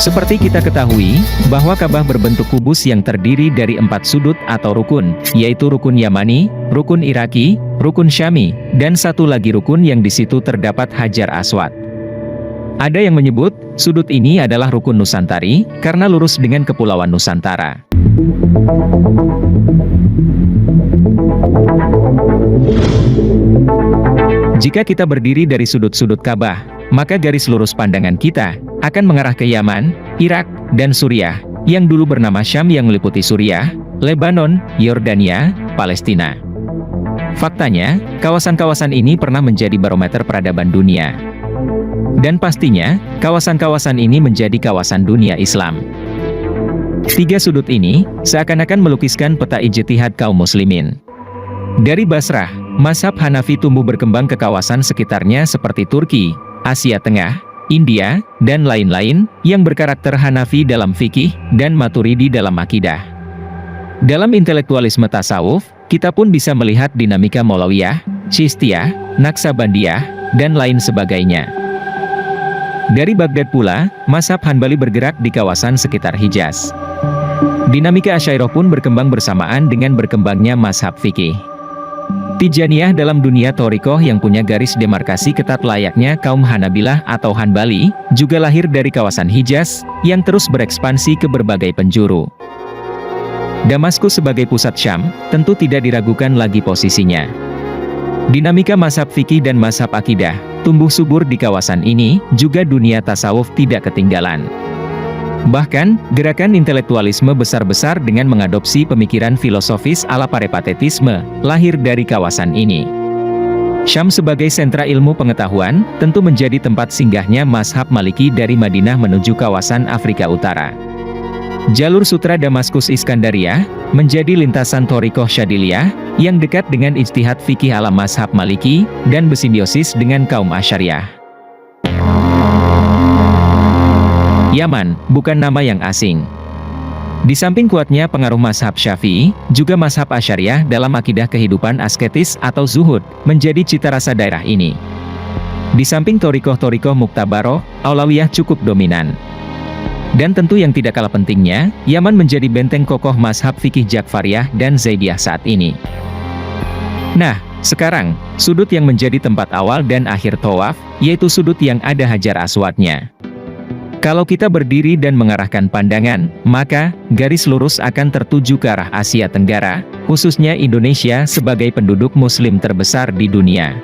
Seperti kita ketahui, bahwa Ka'bah berbentuk kubus yang terdiri dari 4 sudut atau rukun, yaitu rukun Yamani, rukun Iraki, rukun Syami, dan satu lagi rukun yang di situ terdapat Hajar Aswad. Ada yang menyebut, sudut ini adalah rukun Nusantari, karena lurus dengan Kepulauan Nusantara. Jika kita berdiri dari sudut-sudut Ka'bah, maka garis lurus pandangan kita akan mengarah ke Yaman, Irak, dan Suriah, yang dulu bernama Syam yang meliputi Suriah, Lebanon, Yordania, Palestina. Faktanya, kawasan-kawasan ini pernah menjadi barometer peradaban dunia. Dan pastinya, kawasan-kawasan ini menjadi kawasan dunia Islam. 3 sudut ini, seakan-akan melukiskan peta ijtihad kaum muslimin. Dari Basrah, mazhab Hanafi tumbuh berkembang ke kawasan sekitarnya seperti Turki, Asia Tengah, India, dan lain-lain, yang berkarakter Hanafi dalam fikih, dan Maturidi dalam akidah. Dalam intelektualisme tasawuf, kita pun bisa melihat dinamika Maulawiyah, Chistiyah, Naksabandiyah, dan lain sebagainya. Dari Baghdad pula, mazhab Hanbali bergerak di kawasan sekitar Hijaz. Dinamika Asy'ariyah pun berkembang bersamaan dengan berkembangnya mazhab fikih. Tijaniyah dalam dunia thorikoh yang punya garis demarkasi ketat layaknya kaum Hanabilah atau Hanbali, juga lahir dari kawasan Hijaz, yang terus berekspansi ke berbagai penjuru. Damaskus sebagai pusat Syam, tentu tidak diragukan lagi posisinya. Dinamika mazhab fikih dan mazhab akidah tumbuh subur di kawasan ini, juga dunia tasawuf tidak ketinggalan. Bahkan, gerakan intelektualisme besar-besar dengan mengadopsi pemikiran filosofis ala peripatetisme, lahir dari kawasan ini. Syam sebagai sentra ilmu pengetahuan, tentu menjadi tempat singgahnya mazhab Maliki dari Madinah menuju kawasan Afrika Utara. Jalur sutra Damaskus Iskandariyah, menjadi lintasan thorikoh Syadiliyah, yang dekat dengan ijtihad fikih ala mazhab Maliki, dan bersimbiosis dengan kaum Asy'ariyah. Yaman, bukan nama yang asing. Di samping kuatnya pengaruh mazhab Syafi'i, juga mazhab Asy'ariyah dalam akidah kehidupan asketis atau zuhud, menjadi cita rasa daerah ini. Di samping thorikoh-thorikoh Muktabaroh, Aulawiyah cukup dominan. Dan tentu yang tidak kalah pentingnya, Yaman menjadi benteng kokoh mazhab fikih Ja'fariyah dan Zaidiyah saat ini. Nah, sekarang, sudut yang menjadi tempat awal dan akhir tawaf, yaitu sudut yang ada Hajar Aswadnya. Kalau kita berdiri dan mengarahkan pandangan, maka, garis lurus akan tertuju ke arah Asia Tenggara, khususnya Indonesia sebagai penduduk muslim terbesar di dunia.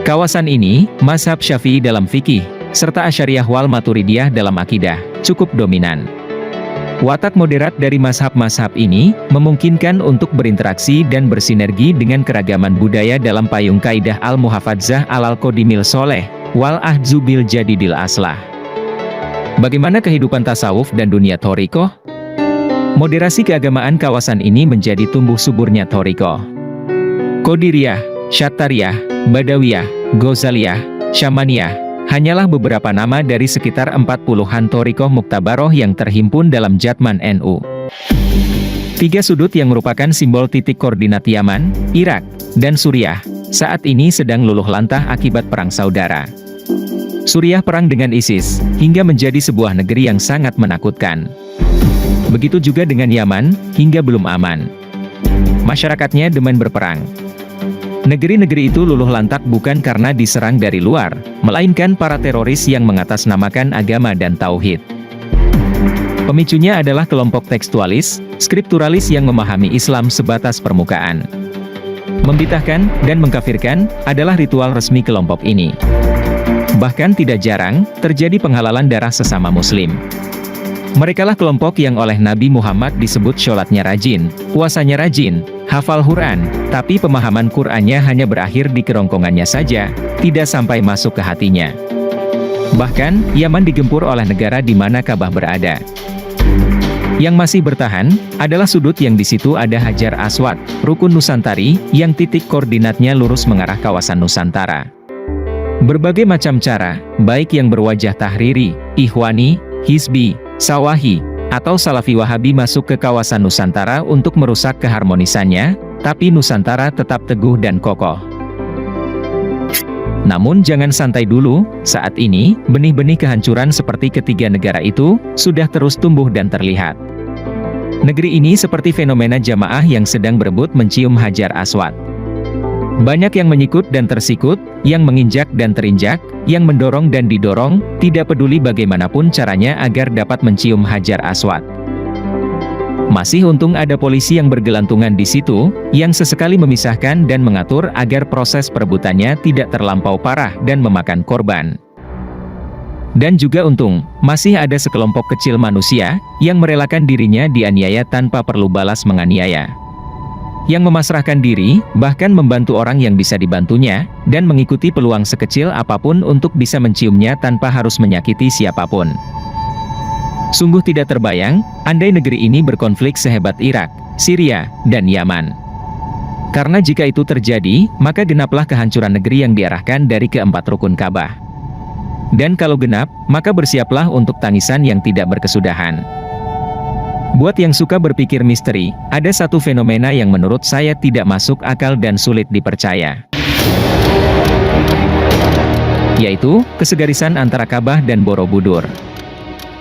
Kawasan ini, mazhab Syafi'i dalam fikih, serta Asy'ariyah wal Maturidiyah dalam akidah, cukup dominan. Watak moderat dari mazhab-mazhab ini, memungkinkan untuk berinteraksi dan bersinergi dengan keragaman budaya dalam payung kaidah al-muhafadzah alal-qodimil soleh, wal ahzu bil jadidil aslah. Bagaimana kehidupan tasawuf dan dunia thorikoh? Moderasi keagamaan kawasan ini menjadi tumbuh suburnya thorikoh. Qadiriyah, Syattariyah, Badawiyah, Ghazaliyah, Syamaniyah, hanyalah beberapa nama dari sekitar 40-an thorikoh Muktabaroh yang terhimpun dalam Jatman NU. 3 sudut yang merupakan simbol titik koordinat Yaman, Irak, dan Suriah, saat ini sedang luluh lantah akibat perang saudara. Suriah perang dengan ISIS, hingga menjadi sebuah negeri yang sangat menakutkan. Begitu juga dengan Yaman, hingga belum aman. Masyarakatnya demen berperang. Negeri-negeri itu luluh lantak bukan karena diserang dari luar, melainkan para teroris yang mengatasnamakan agama dan tauhid. Pemicunya adalah kelompok tekstualis, skripturalis yang memahami Islam sebatas permukaan. Membid'ahkan dan mengkafirkan adalah ritual resmi kelompok ini. Bahkan tidak jarang, terjadi penghalalan darah sesama muslim. Merekalah kelompok yang oleh Nabi Muhammad disebut sholatnya rajin, puasanya rajin, hafal Quran, tapi pemahaman Qur'annya hanya berakhir di kerongkongannya saja, tidak sampai masuk ke hatinya. Bahkan, Yaman digempur oleh negara di mana Ka'bah berada. Yang masih bertahan, adalah sudut yang di situ ada Hajar Aswad, rukun Nusantari, yang titik koordinatnya lurus mengarah kawasan Nusantara. Berbagai macam cara, baik yang berwajah tahriri, ikhwani, hizbi, sawahi, atau salafi wahabi masuk ke kawasan Nusantara untuk merusak keharmonisannya, tapi Nusantara tetap teguh dan kokoh. Namun jangan santai dulu, saat ini, benih-benih kehancuran seperti ketiga negara itu, sudah terus tumbuh dan terlihat. Negeri ini seperti fenomena jamaah yang sedang berebut mencium Hajar Aswad. Banyak yang menyikut dan tersikut, yang menginjak dan terinjak, yang mendorong dan didorong, tidak peduli bagaimanapun caranya agar dapat mencium Hajar Aswad. Masih untung ada polisi yang bergelantungan di situ, yang sesekali memisahkan dan mengatur agar proses perebutannya tidak terlampau parah dan memakan korban. Dan juga untung, masih ada sekelompok kecil manusia, yang merelakan dirinya dianiaya tanpa perlu balas menganiaya. Yang memasrahkan diri, bahkan membantu orang yang bisa dibantunya, dan mengikuti peluang sekecil apapun untuk bisa menciumnya tanpa harus menyakiti siapapun. Sungguh tidak terbayang, andai negeri ini berkonflik sehebat Irak, Syria, dan Yaman. Karena jika itu terjadi, maka genaplah kehancuran negeri yang diarahkan dari keempat rukun Ka'bah. Dan kalau genap, maka bersiaplah untuk tangisan yang tidak berkesudahan. Buat yang suka berpikir misteri, ada satu fenomena yang menurut saya tidak masuk akal dan sulit dipercaya. Yaitu, kesegarisan antara Ka'bah dan Borobudur.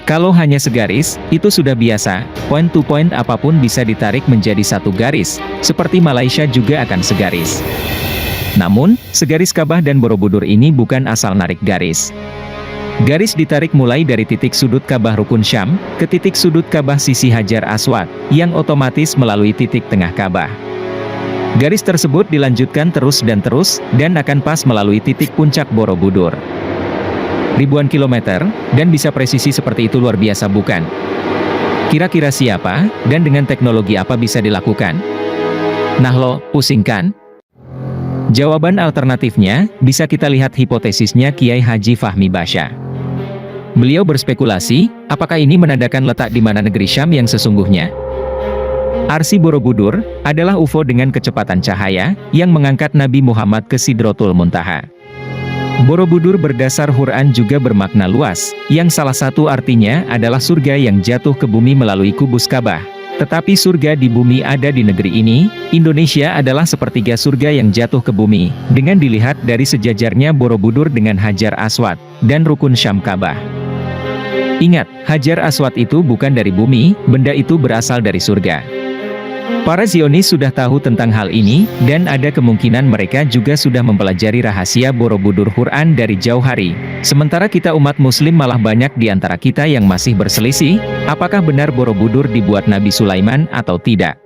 Kalau hanya segaris, itu sudah biasa, point to point apapun bisa ditarik menjadi satu garis, seperti Malaysia juga akan segaris. Namun, segaris Ka'bah dan Borobudur ini bukan asal narik garis. Garis ditarik mulai dari titik sudut Ka'bah Rukun Syam, ke titik sudut Ka'bah sisi Hajar Aswad, yang otomatis melalui titik tengah Ka'bah. Garis tersebut dilanjutkan terus, dan akan pas melalui titik puncak Borobudur. Ribuan kilometer, dan bisa presisi seperti itu luar biasa bukan? Kira-kira siapa, dan dengan teknologi apa bisa dilakukan? Nah lo, pusing kan? Jawaban alternatifnya, bisa kita lihat hipotesisnya Kiai Haji Fahmi Basya. Beliau berspekulasi, apakah ini menandakan letak di mana negeri Syam yang sesungguhnya? Arsi Borobudur, adalah UFO dengan kecepatan cahaya, yang mengangkat Nabi Muhammad ke Sidratul Muntaha. Borobudur berdasar Quran juga bermakna luas, yang salah satu artinya adalah surga yang jatuh ke bumi melalui kubus Ka'bah. Tetapi surga di bumi ada di negeri ini, Indonesia adalah sepertiga surga yang jatuh ke bumi, dengan dilihat dari sejajarnya Borobudur dengan Hajar Aswad, dan Rukun Syam Ka'bah. Ingat, Hajar Aswad itu bukan dari bumi, benda itu berasal dari surga. Para Zionis sudah tahu tentang hal ini, dan ada kemungkinan mereka juga sudah mempelajari rahasia Borobudur Quran dari jauh hari. Sementara kita umat muslim malah banyak di antara kita yang masih berselisih, apakah benar Borobudur dibuat Nabi Sulaiman atau tidak.